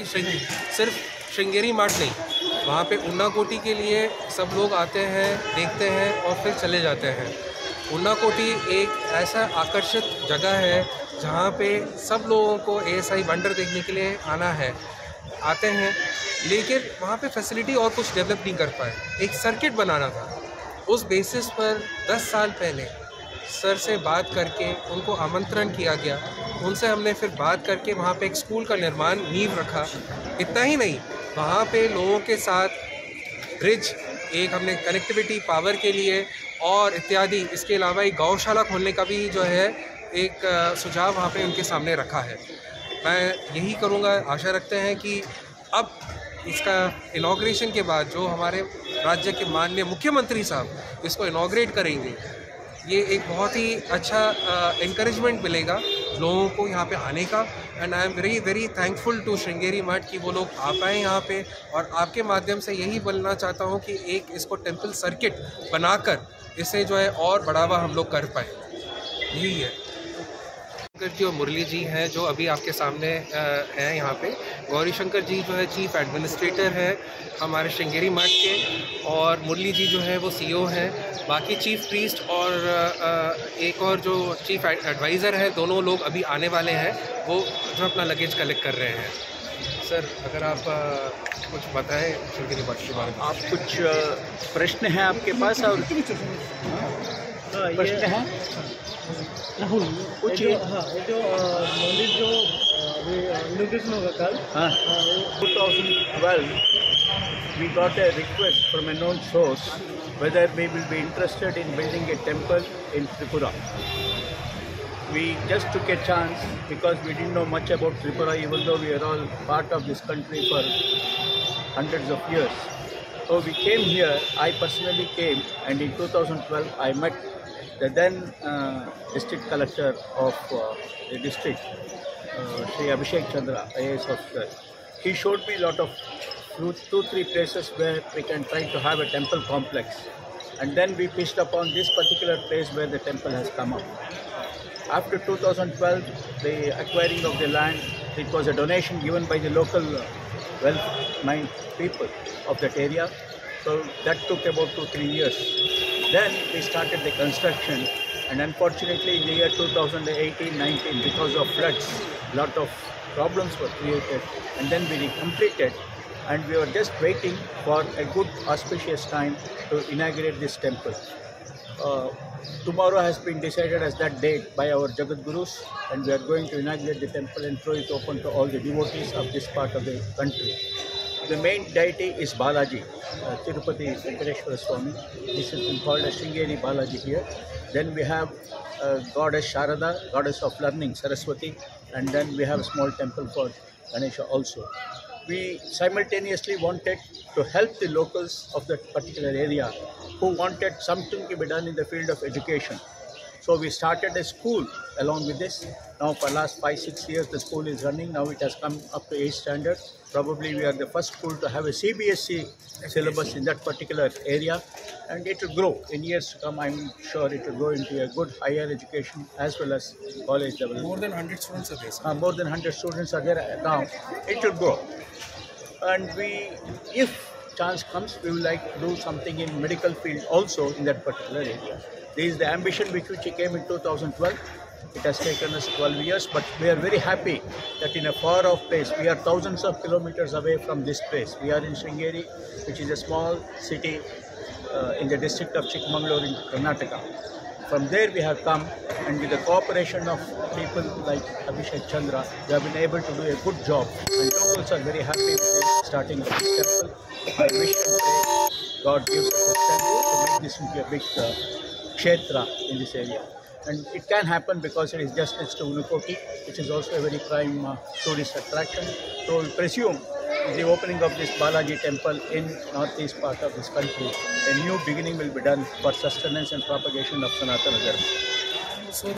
कि सिर्फ श्रृंगेरी मठ नहीं, वहाँ पे उन्नाकोटी के लिए सब लोग आते हैं, देखते हैं और फिर चले जाते हैं। उन्नाकोटी एक ऐसा आकर्षित जगह है जहाँ पे सब लोगों को ASI वंडर देखने के लिए आते हैं, लेकिन वहाँ पे फैसिलिटी और कुछ डेवलप नहीं कर पाए। एक सर्किट बनाना था, उस बेसिस पर 10 साल पहले सर से बात करके उनको आमंत्रण किया गया। उनसे हमने फिर बात करके वहाँ पे एक स्कूल का नींव रखा। इतना ही नहीं, वहाँ पे लोगों के साथ ब्रिज, एक हमने कनेक्टिविटी पावर के लिए और इत्यादि, इसके अलावा एक गौशाला खोलने का भी जो है एक सुझाव वहाँ पे उनके सामने रखा है। मैं यही करूँगा, आशा रखते हैं कि अब इसका इनॉग्रेशन के बाद जो हमारे राज्य के माननीय मुख्यमंत्री साहब इसको इनॉग्रेट करेंगे, ये एक बहुत ही अच्छा एनकरेजमेंट मिलेगा लोगों को यहाँ पे आने का। And I am very very thankful to Sringeri Math कि वो लोग आ पाए यहाँ पे। और आपके माध्यम से यही बोलना चाहता हूँ कि एक इसको टेम्पल सर्किट बनाकर इसे जो है और बढ़ावा हम लोग कर पाए, यही है। शंकर जी और मुरली जी हैं जो अभी आपके सामने हैं यहाँ पे। गौरी शंकर जी जो है चीफ़ एडमिनिस्ट्रेटर हैं हमारे श्रृंगेरी मठ के, और मुरली जी जो है वो CEO हैं। बाकी चीफ़ प्रीस्ट और एक और जो चीफ़ एडवाइज़र है, दोनों लोग अभी आने वाले हैं, वो जो अपना लगेज कलेक्ट कर रहे हैं। सर, अगर आप कुछ बताएं श्रृंगेरी मठ के बारे में। आप कुछ प्रश्न हैं आपके पास? और प्रश्न हैं कुछ? जो मंदिर जो इनॉग्रेशन होगा कल, 2012 we got a request from a known source whether we will be interested in building a temple in Tripura. We just took a chance because we didn't know much about Tripura, even though we are all part of this country for hundreds of years. So we came here, I personally came, and in 2012 I met the then district collector of the district, Shri Abhishek Chandra, IAS officer. He showed me a lot of 2-3 places where we can try to have a temple complex, and then we pitched upon this particular place where the temple has come up. After 2012, the acquiring of the land, it was a donation given by the local wealth-minded people of that area. So that took about 2-3 years. Then we started the construction, and unfortunately in the year 2018-19, because of floods, lot of problems were created, and then we completed, and we were just waiting for a good auspicious time to inaugurate this temple. Tomorrow has been decided as that date by our Jagat Gurus, and we are going to inaugurate the temple and throw it open to all the devotees of this part of the country. The main deity is Balaji, Tirupati Venkateshwara Swami. This has been called as Shringeri Balaji here. Then we have goddess Sharada, goddess of learning, Saraswati, and then we have a small temple for Ganesha also. We simultaneously wanted to help the locals of that particular area who wanted something to be done in the field of education. So we started a school along with this. Now for last 5-6 years the school is running. Now it has come up to 8 standard. Probably we are the first school to have a CBSE syllabus in that particular area, and it will grow in years to come. I'm sure it will grow into a good higher education as well as college level. More than 100 students are there. More than 100 students are there now. It will grow, and if chance comes, we would like to do something in medical field also in that particular area. This is the ambition which came in 2012. It has taken us 12 years, but we are very happy that in a far off place, we are thousands of kilometers away from this place. We are in Shringeri, which is a small city in the district of Chikmagalur in Karnataka. From there we have come, and with the cooperation of people like Abhishek Chandra, we have been able to do a good job, and locals are very happy with the starting of this temple. I wish and pray God gives us a strength to make this into a big kshetra in this area. And it can happen because it is just next to Unnakotti, which is also a very prime tourist attraction. So we presume with the opening of this Balaji temple in northeast part of this country, a new beginning will be done for sustenance and propagation of Sanatana Dharma.